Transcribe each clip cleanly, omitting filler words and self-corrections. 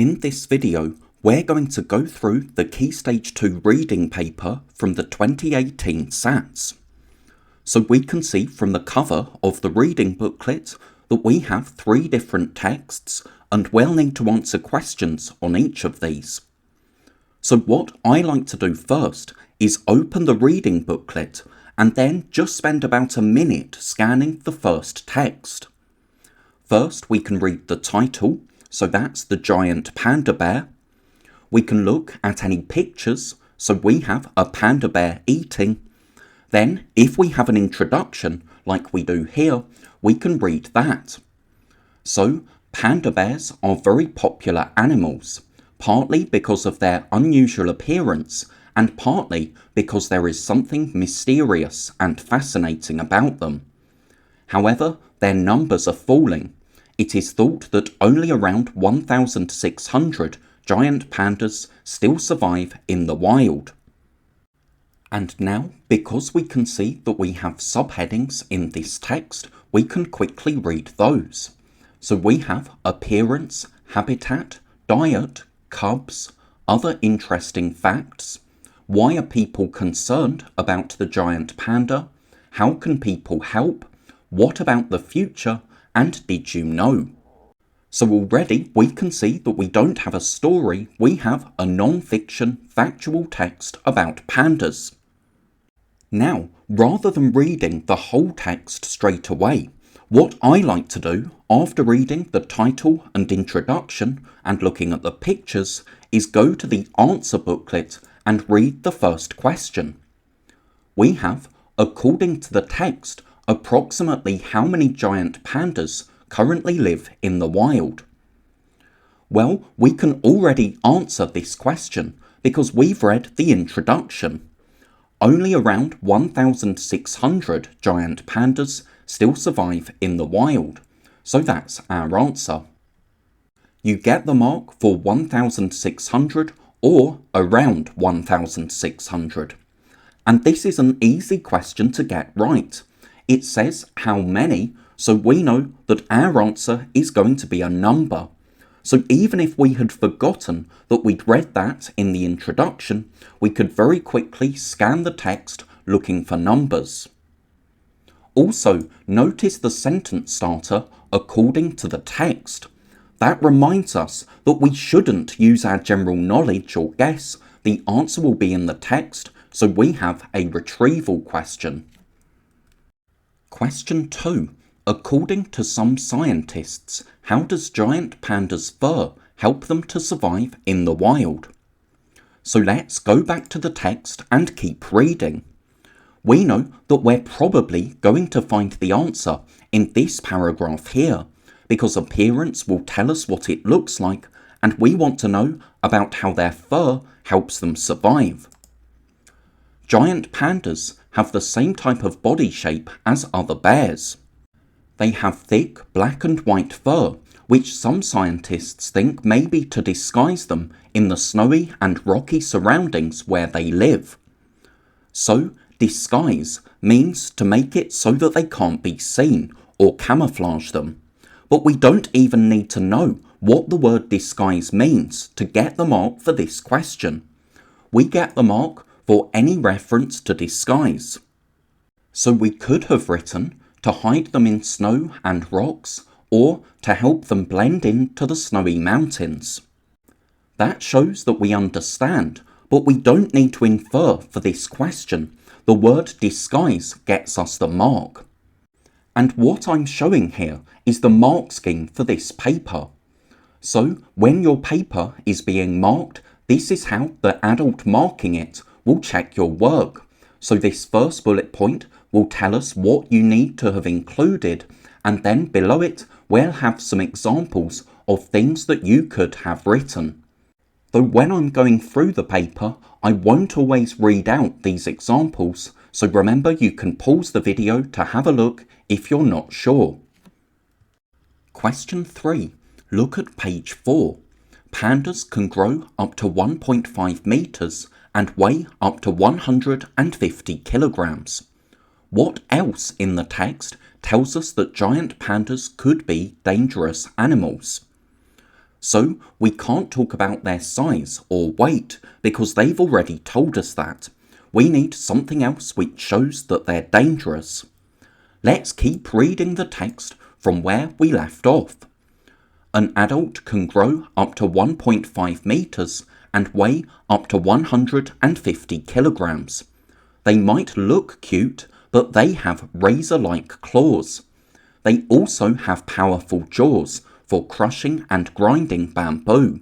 In this video, we're going to go through the Key Stage 2 reading paper from the 2018 SATs. So we can see from the cover of the reading booklet that we have 3 different texts and we'll need to answer questions on each of these. So what I like to do first is open the reading booklet and then just spend about a minute scanning the first text. First, we can read the title, so that's the Giant Panda Bear. We can look at any pictures, so we have a panda bear eating. Then, if we have an introduction, like we do here, we can read that. So, panda bears are very popular animals, partly because of their unusual appearance, and partly because there is something mysterious and fascinating about them. However, their numbers are falling. It is thought that only around 1,600 giant pandas still survive in the wild. And now, because we can see that we have subheadings in this text, we can quickly read those. So we have appearance, habitat, diet, cubs, other interesting facts, why are people concerned about the giant panda, how can people help, what about the future, and did you know? So already we can see that we don't have a story, we have a non-fiction factual text about pandas. Now, rather than reading the whole text straight away, what I like to do after reading the title and introduction and looking at the pictures is go to the answer booklet and read the first question. We have, according to the text, approximately how many giant pandas currently live in the wild? Well, we can already answer this question because we've read the introduction. Only around 1,600 giant pandas still survive in the wild, so that's our answer. You get the mark for 1,600 or around 1,600. And this is an easy question to get right. It says how many, so we know that our answer is going to be a number. So even if we had forgotten that we'd read that in the introduction, we could very quickly scan the text looking for numbers. Also, notice the sentence starter according to the text. That reminds us that we shouldn't use our general knowledge or guess. The answer will be in the text, so we have a retrieval question. Question 2. According to some scientists, how does giant pandas' fur help them to survive in the wild? So let's go back to the text and keep reading. We know that we're probably going to find the answer in this paragraph here, because appearance will tell us what it looks like, and we want to know about how their fur helps them survive. Giant pandas have the same type of body shape as other bears. They have thick black and white fur, which some scientists think may be to disguise them in the snowy and rocky surroundings where they live. So, disguise means to make it so that they can't be seen or camouflage them. But we don't even need to know what the word disguise means to get the mark for this question. We get the mark for any reference to disguise. So we could have written to hide them in snow and rocks, or to help them blend into the snowy mountains. That shows that we understand, but we don't need to infer for this question. The word disguise gets us the mark. And what I'm showing here is the mark scheme for this paper. So when your paper is being marked, this is how the adult marking it will check your work. So this first bullet point will tell us what you need to have included, and then below it we'll have some examples of things that you could have written. Though when I'm going through the paper, I won't always read out these examples, so remember you can pause the video to have a look if you're not sure. Question 3. Look at page 4. Pandas can grow up to 1.5 meters and weigh up to 150 kilograms. What else in the text tells us that giant pandas could be dangerous animals? So we can't talk about their size or weight because they've already told us that. We need something else which shows that they're dangerous. Let's keep reading the text from where we left off. An adult can grow up to 1.5 meters and weigh up to 150 kilograms. They might look cute, but they have razor-like claws. They also have powerful jaws for crushing and grinding bamboo.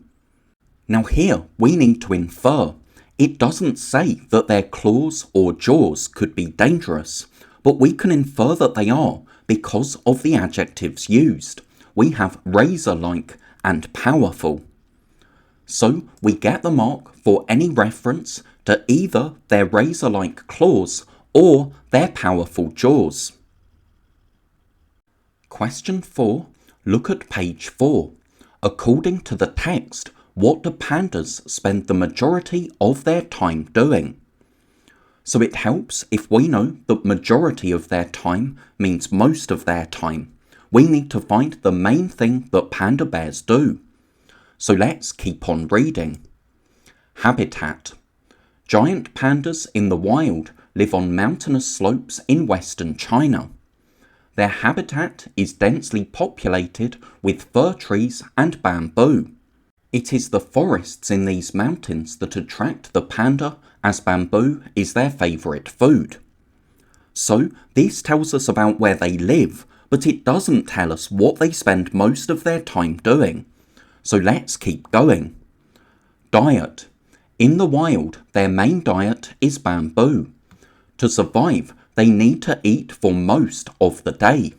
Now here we need to infer. It doesn't say that their claws or jaws could be dangerous, but we can infer that they are because of the adjectives used. We have razor-like and powerful. So we get the mark for any reference to either their razor-like claws or their powerful jaws. Question 4. Look at page 4. According to the text, what do pandas spend the majority of their time doing? So it helps if we know that majority of their time means most of their time. We need to find the main thing that panda bears do. So let's keep on reading. Habitat. Giant pandas in the wild live on mountainous slopes in western China. Their habitat is densely populated with fir trees and bamboo. It is the forests in these mountains that attract the panda, as bamboo is their favourite food. So this tells us about where they live, but it doesn't tell us what they spend most of their time doing. So let's keep going. Diet. In the wild, their main diet is bamboo. To survive, they need to eat for most of the day.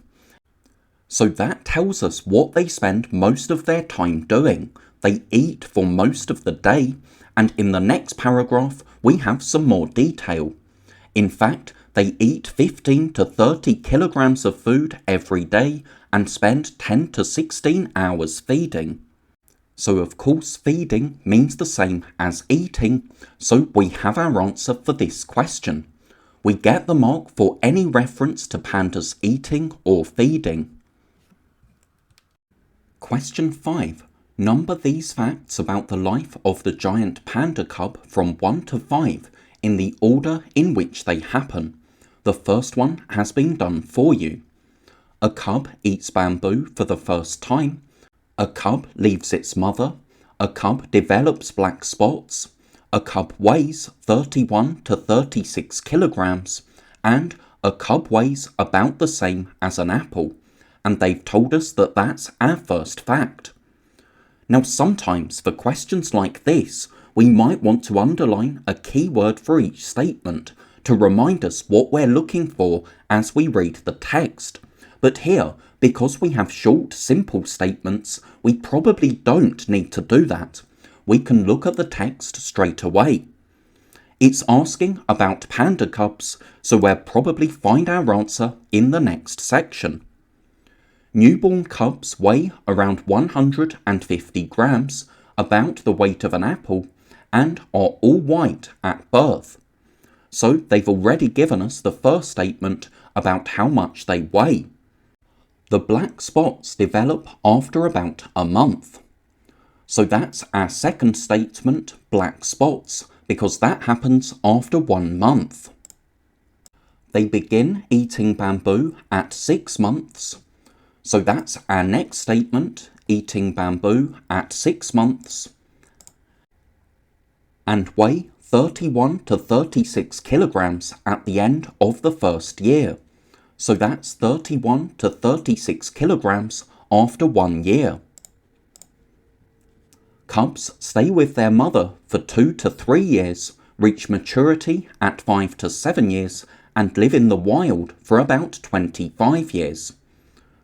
So that tells us what they spend most of their time doing. They eat for most of the day, and in the next paragraph we have some more detail. In fact, they eat 15 to 30 kilograms of food every day and spend 10 to 16 hours feeding. So of course feeding means the same as eating, so we have our answer for this question. We get the mark for any reference to pandas eating or feeding. Question 5. Number these facts about the life of the giant panda cub from 1 to 5 in the order in which they happen. The first one has been done for you. A cub eats bamboo for the first time. A cub leaves its mother. A cub develops black spots. A cub weighs 31 to 36 kilograms. And a cub weighs about the same as an apple. And they've told us that that's our first fact. Now sometimes for questions like this, we might want to underline a key word for each statement to remind us what we're looking for as we read the text. But here, because we have short, simple statements, we probably don't need to do that. We can look at the text straight away. It's asking about panda cubs, so we'll probably find our answer in the next section. Newborn cubs weigh around 150 grams, about the weight of an apple, and are all white at birth. So they've already given us the first statement about how much they weigh. The black spots develop after about a month. So that's our second statement, black spots, because that happens after 1 month. They begin eating bamboo at 6 months. So that's our next statement, eating bamboo at 6 months. And weigh 31 to 36 kilograms at the end of the first year. So that's 31 to 36 kilograms after 1 year. Cubs stay with their mother for 2 to 3 years, reach maturity at 5 to 7 years, and live in the wild for about 25 years.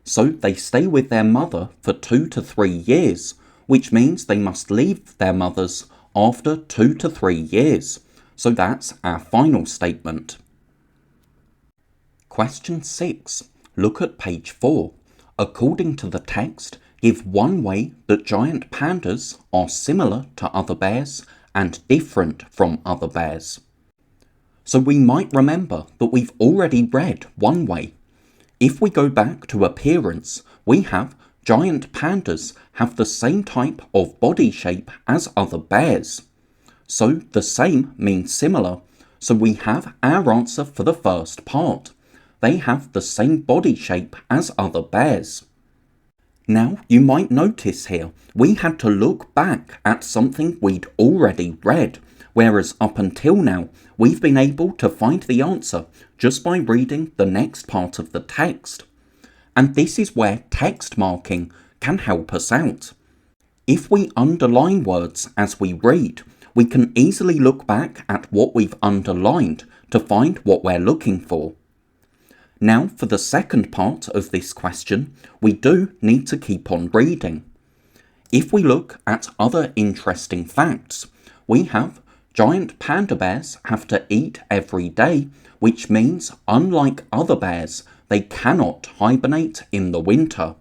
So they stay with their mother for 2 to 3 years, which means they must leave their mothers after 2 to 3 years. So that's our final statement. Question 6. Look at page 4. According to the text, give one way that giant pandas are similar to other bears and different from other bears. So we might remember that we've already read one way. If we go back to appearance, we have giant pandas have the same type of body shape as other bears. So the same means similar, so we have our answer for the first part. They have the same body shape as other bears. Now you might notice here, we had to look back at something we'd already read, whereas up until now, we've been able to find the answer just by reading the next part of the text. And this is where text marking can help us out. If we underline words as we read, we can easily look back at what we've underlined to find what we're looking for. Now for the second part of this question, we do need to keep on reading. If we look at other interesting facts, we have giant panda bears have to eat every day, which means unlike other bears, they cannot hibernate in the winter.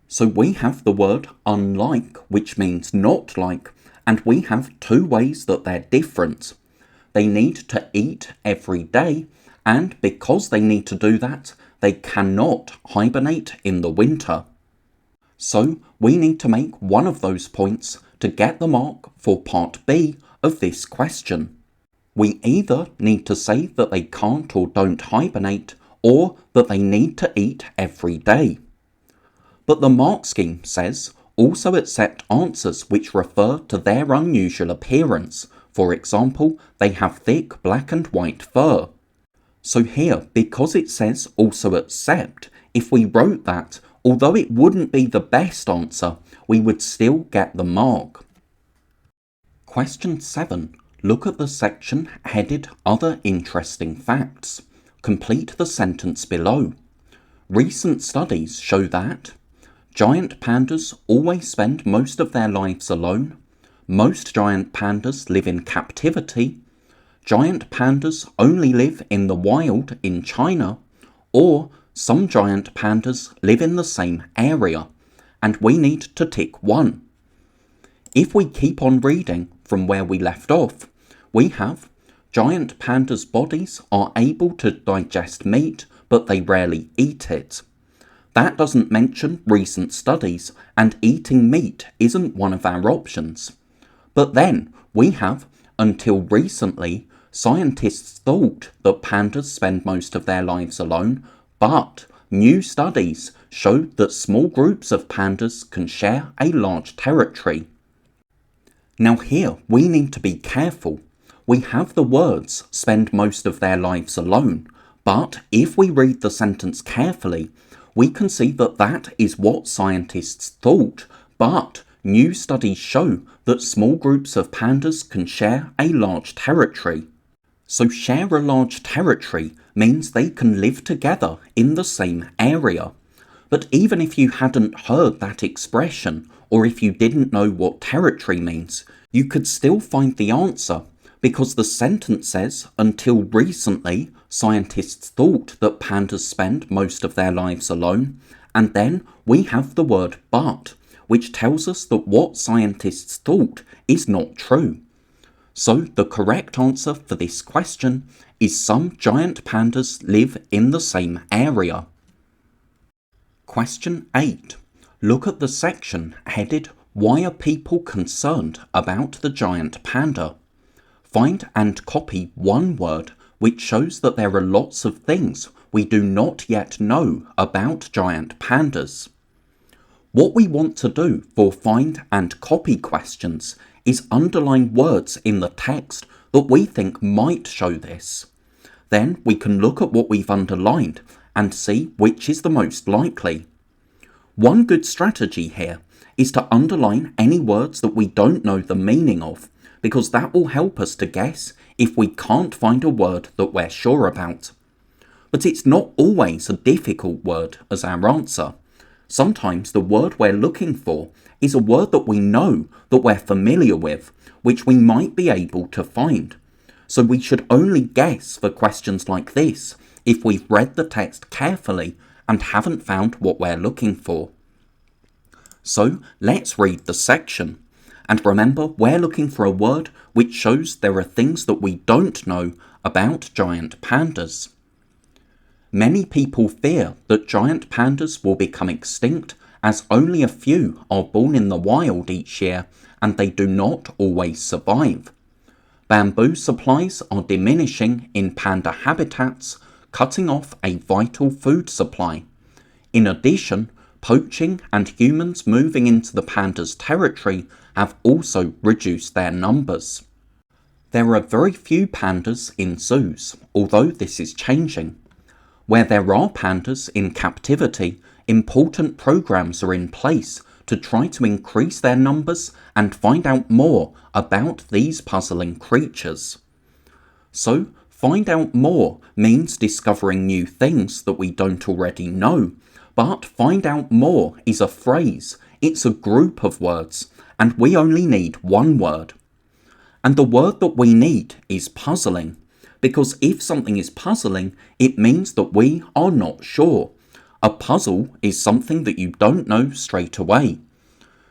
So we have the word unlike, which means not like, and we have two ways that they're different. They need to eat every day, and because they need to do that, they cannot hibernate in the winter. So we need to make one of those points to get the mark for part B of this question. We either need to say that they can't or don't hibernate, or that they need to eat every day. But the mark scheme says also accept answers which refer to their unusual appearance. For example, they have thick black and white fur. So here, because it says also accept, if we wrote that, although it wouldn't be the best answer, we would still get the mark. Question 7. Look at the section headed Other Interesting Facts. Complete the sentence below. Recent studies show that giant pandas always spend most of their lives alone. Most giant pandas live in captivity. Giant pandas only live in the wild in China, or some giant pandas live in the same area, and we need to tick one. If we keep on reading from where we left off, we have giant pandas' bodies are able to digest meat, but they rarely eat it. That doesn't mention recent studies, and eating meat isn't one of our options. But then we have, until recently, scientists thought that pandas spend most of their lives alone, but new studies show that small groups of pandas can share a large territory. Now here we need to be careful. We have the words spend most of their lives alone, but if we read the sentence carefully, we can see that that is what scientists thought, but new studies show that small groups of pandas can share a large territory. So share a large territory means they can live together in the same area. But even if you hadn't heard that expression, or if you didn't know what territory means, you could still find the answer, because the sentence says, until recently, scientists thought that pandas spend most of their lives alone, and then we have the word but, which tells us that what scientists thought is not true. So the correct answer for this question is some giant pandas live in the same area. Question 8. Look at the section headed Why are people concerned about the giant panda? Find and copy one word which shows that there are lots of things we do not yet know about giant pandas. What we want to do for find and copy questions is underline words in the text that we think might show this. Then we can look at what we've underlined and see which is the most likely. One good strategy here is to underline any words that we don't know the meaning of, because that will help us to guess if we can't find a word that we're sure about. But it's not always a difficult word as our answer. Sometimes the word we're looking for is a word that we know, that we're familiar with, which we might be able to find. So we should only guess for questions like this if we've read the text carefully and haven't found what we're looking for. So let's read the section. And remember, we're looking for a word which shows there are things that we don't know about giant pandas. Many people fear that giant pandas will become extinct as only a few are born in the wild each year and they do not always survive. Bamboo supplies are diminishing in panda habitats, cutting off a vital food supply. In addition, poaching and humans moving into the pandas' territory have also reduced their numbers. There are very few pandas in zoos, although this is changing. Where there are pandas in captivity, important programs are in place to try to increase their numbers and find out more about these puzzling creatures. So, find out more means discovering new things that we don't already know, but find out more is a phrase, it's a group of words, and we only need one word. And the word that we need is puzzling, because if something is puzzling, it means that we are not sure. A puzzle is something that you don't know straight away.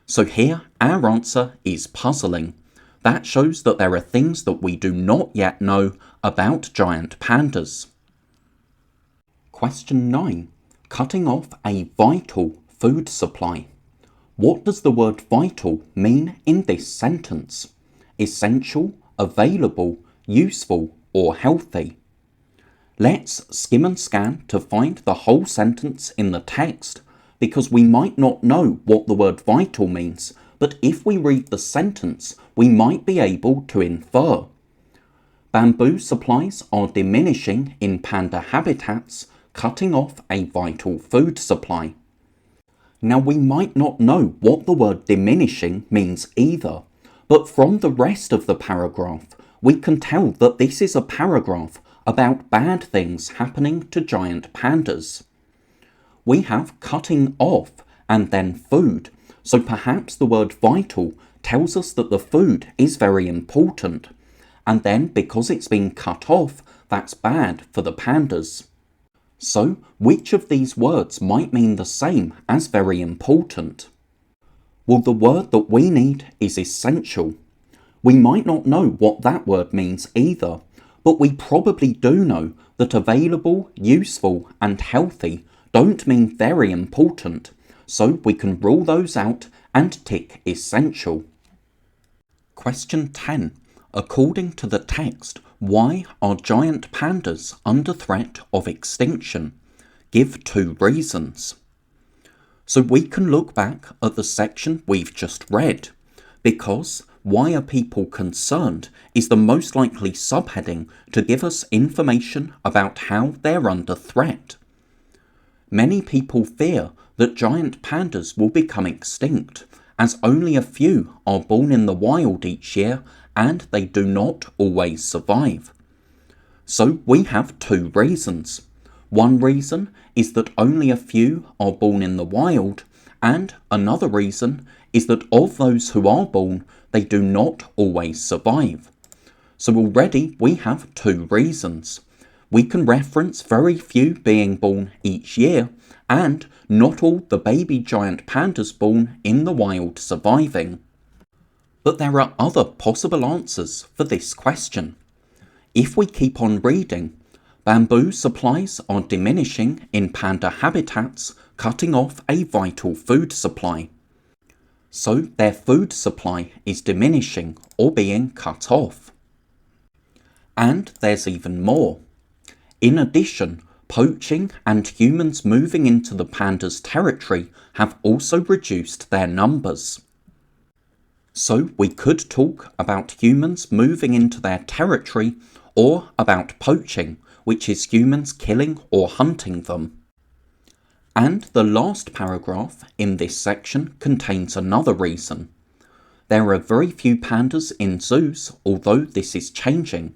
So here our answer is puzzling. That shows that there are things that we do not yet know about giant pandas. Question 9. Cutting off a vital food supply. What does the word vital mean in this sentence? Essential, available, useful, or healthy? Let's skim and scan to find the whole sentence in the text, because we might not know what the word vital means, but if we read the sentence, we might be able to infer. Bamboo supplies are diminishing in panda habitats, cutting off a vital food supply. Now we might not know what the word diminishing means either, but from the rest of the paragraph, we can tell that this is a paragraph about bad things happening to giant pandas. We have cutting off and then food, so perhaps the word vital tells us that the food is very important, and then because it's been cut off, that's bad for the pandas. So, which of these words might mean the same as very important? Well, the word that we need is essential. We might not know what that word means either, but we probably do know that available, useful, and healthy don't mean very important, so we can rule those out and tick essential. Question 10. According to the text, why are giant pandas under threat of extinction? Give 2 reasons. So we can look back at the section we've just read, because why are people concerned is the most likely subheading to give us information about how they're under threat. Many people fear that giant pandas will become extinct, as only a few are born in the wild each year and they do not always survive. So we have 2 reasons. One reason is that only a few are born in the wild, and another reason is that of those who are born, they do not always survive. So already we have 2 reasons. We can reference very few being born each year, and not all the baby giant pandas born in the wild surviving. But there are other possible answers for this question. If we keep on reading, bamboo supplies are diminishing in panda habitats, cutting off a vital food supply. So their food supply is diminishing or being cut off. And there's even more. In addition, poaching and humans moving into the pandas' territory have also reduced their numbers. So we could talk about humans moving into their territory or about poaching, which is humans killing or hunting them. And the last paragraph in this section contains another reason. There are very few pandas in zoos, although this is changing.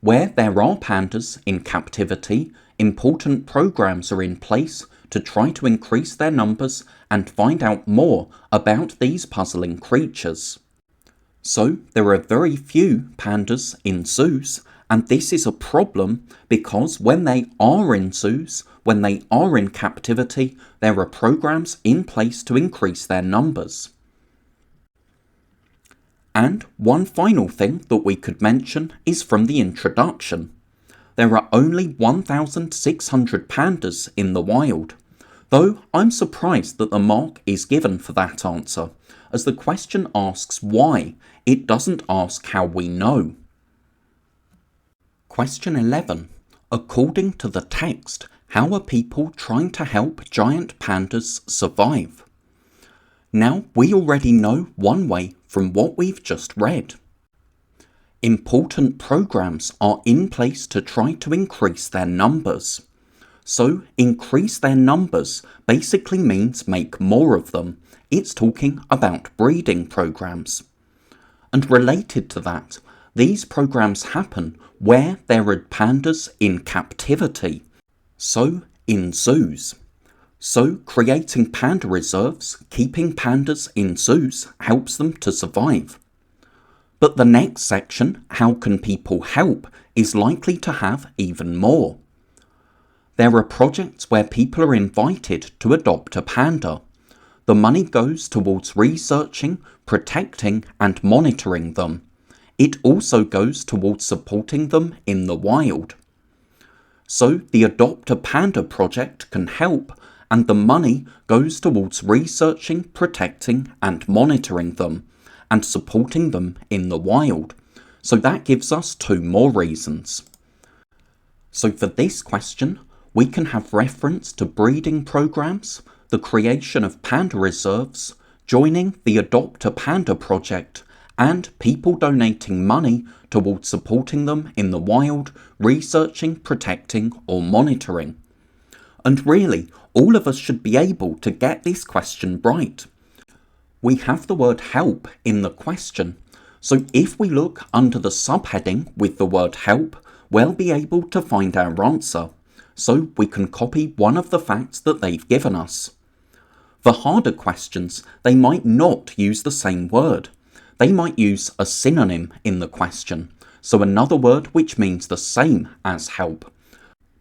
Where there are pandas in captivity, important programs are in place to try to increase their numbers and find out more about these puzzling creatures. So there are very few pandas in zoos, and this is a problem because when they are in zoos, when they are in captivity, there are programs in place to increase their numbers. And one final thing that we could mention is from the introduction. There are only 1,600 pandas in the wild. Though I'm surprised that the mark is given for that answer, as the question asks why, it doesn't ask how we know. Question 11. According to the text, how are people trying to help giant pandas survive? Now, we already know one way from what we've just read. Important programs are in place to try to increase their numbers. So, increase their numbers basically means make more of them. It's talking about breeding programs. And related to that, these programs happen where there are pandas in captivity, so in zoos. So creating panda reserves, keeping pandas in zoos, helps them to survive. But the next section, how can people help, is likely to have even more. There are projects where people are invited to adopt a panda. The money goes towards researching, protecting and monitoring them. It also goes towards supporting them in the wild. So the Adopt a Panda project can help, and the money goes towards researching, protecting and monitoring them, and supporting them in the wild. So that gives us two more reasons. So for this question, we can have reference to breeding programs, the creation of panda reserves, joining the Adopt a Panda project, and people donating money towards supporting them in the wild, researching, protecting or monitoring. And really, all of us should be able to get this question right. We have the word help in the question, so if we look under the subheading with the word help, we'll be able to find our answer, so we can copy one of the facts that they've given us. For harder questions, they might not use the same word. They might use a synonym in the question, so another word which means the same as help.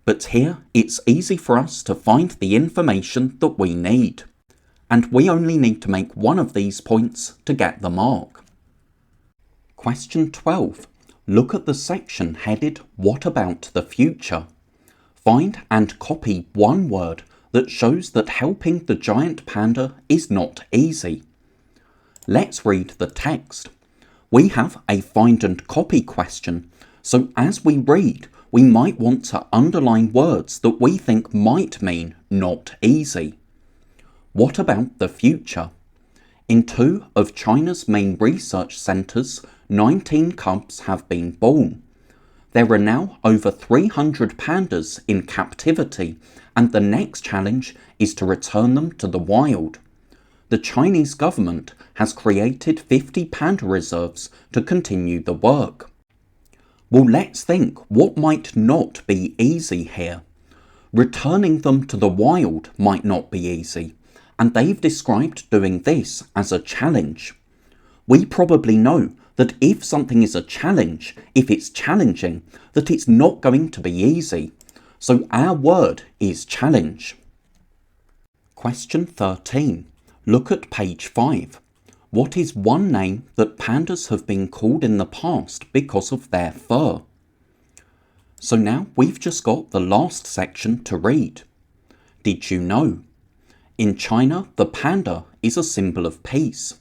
But here, it's easy for us to find the information that we need. And we only need to make one of these points to get the mark. Question 12. Look at the section headed What about the future? Find and copy one word that shows that helping the giant panda is not easy. Let's read the text. We have a find and copy question, so as we read, we might want to underline words that we think might mean not easy. What about the future? In 2 of China's main research centres, 19 cubs have been born. There are now over 300 pandas in captivity, and the next challenge is to return them to the wild. The Chinese government has created 50 panda reserves to continue the work. Well, let's think what might not be easy here. Returning them to the wild might not be easy, and they've described doing this as a challenge. We probably know that if something is a challenge, if it's challenging, that it's not going to be easy. So our word is challenge. Question 13. Look at page 5. What is one name that pandas have been called in the past because of their fur? So now we've just got the last section to read. Did you know? In China, the panda is a symbol of peace.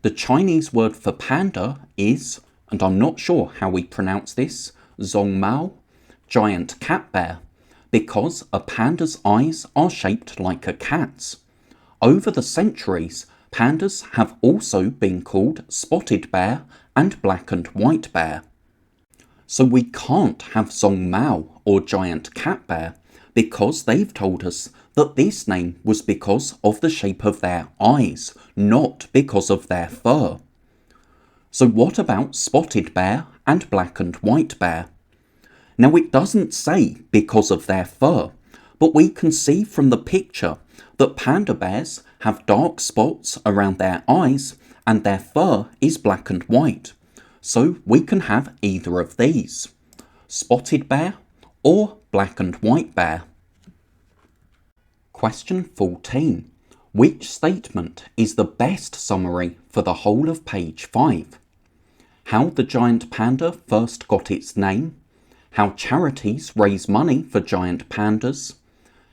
The Chinese word for panda is, and I'm not sure how we pronounce this, zhongmao, giant cat bear, because a panda's eyes are shaped like a cat's. Over the centuries, pandas have also been called spotted bear and black and white bear. So we can't have zhongmao or giant cat bear because they've told us that this name was because of the shape of their eyes, not because of their fur. So what about spotted bear and black and white bear? Now it doesn't say because of their fur, but we can see from the picture that panda bears have dark spots around their eyes and their fur is black and white. So we can have either of these, spotted bear or black and white bear. Question 14. Which statement is the best summary for the whole of page 5? How the giant panda first got its name, how charities raise money for giant pandas,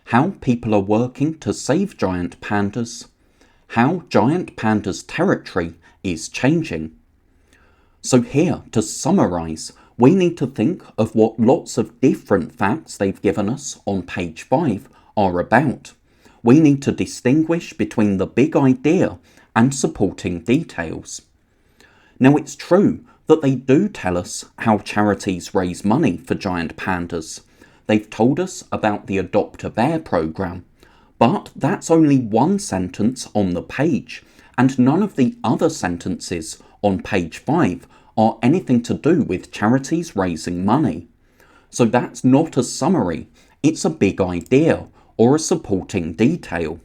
how people are working to save giant pandas, how giant pandas' territory is changing. So here, to summarise, we need to think of what lots of different facts they've given us on page 5 are about. We need to distinguish between the big idea and supporting details. Now, it's true that they do tell us how charities raise money for giant pandas. They've told us about the Adopt a Bear programme, but that's only one sentence on the page, and none of the other sentences on page 5 are anything to do with charities raising money. So that's not a summary, it's a big idea or a supporting detail.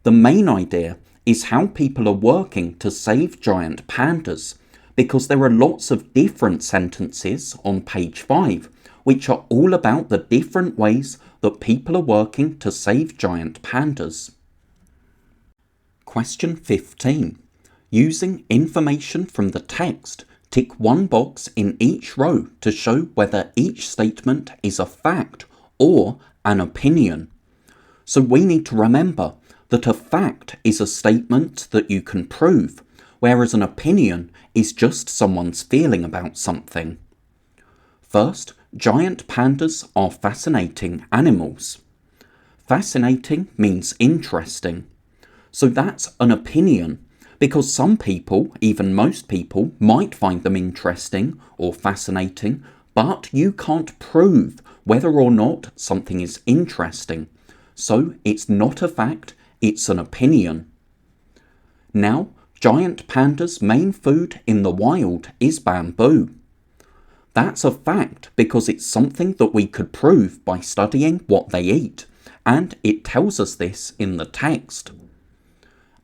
The main idea is how people are working to save giant pandas, because there are lots of different sentences on page 5 which are all about the different ways that people are working to save giant pandas. Question 15. Using information from the text, tick one box in each row to show whether each statement is a fact or an opinion. So we need to remember that a fact is a statement that you can prove, whereas an opinion is just someone's feeling about something. First, giant pandas are fascinating animals. Fascinating means interesting. So that's an opinion, because some people, even most people, might find them interesting or fascinating, but you can't prove whether or not something is interesting. So it's not a fact, it's an opinion. Now, giant pandas' main food in the wild is bamboo. That's a fact because it's something that we could prove by studying what they eat, and it tells us this in the text.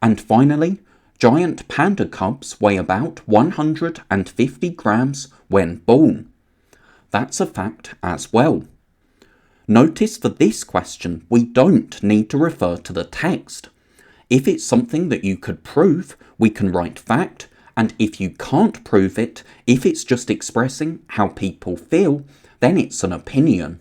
And finally, giant panda cubs weigh about 150 grams when born. That's a fact as well. Notice for this question, we don't need to refer to the text. If it's something that you could prove, we can write fact, and if you can't prove it, if it's just expressing how people feel, then it's an opinion.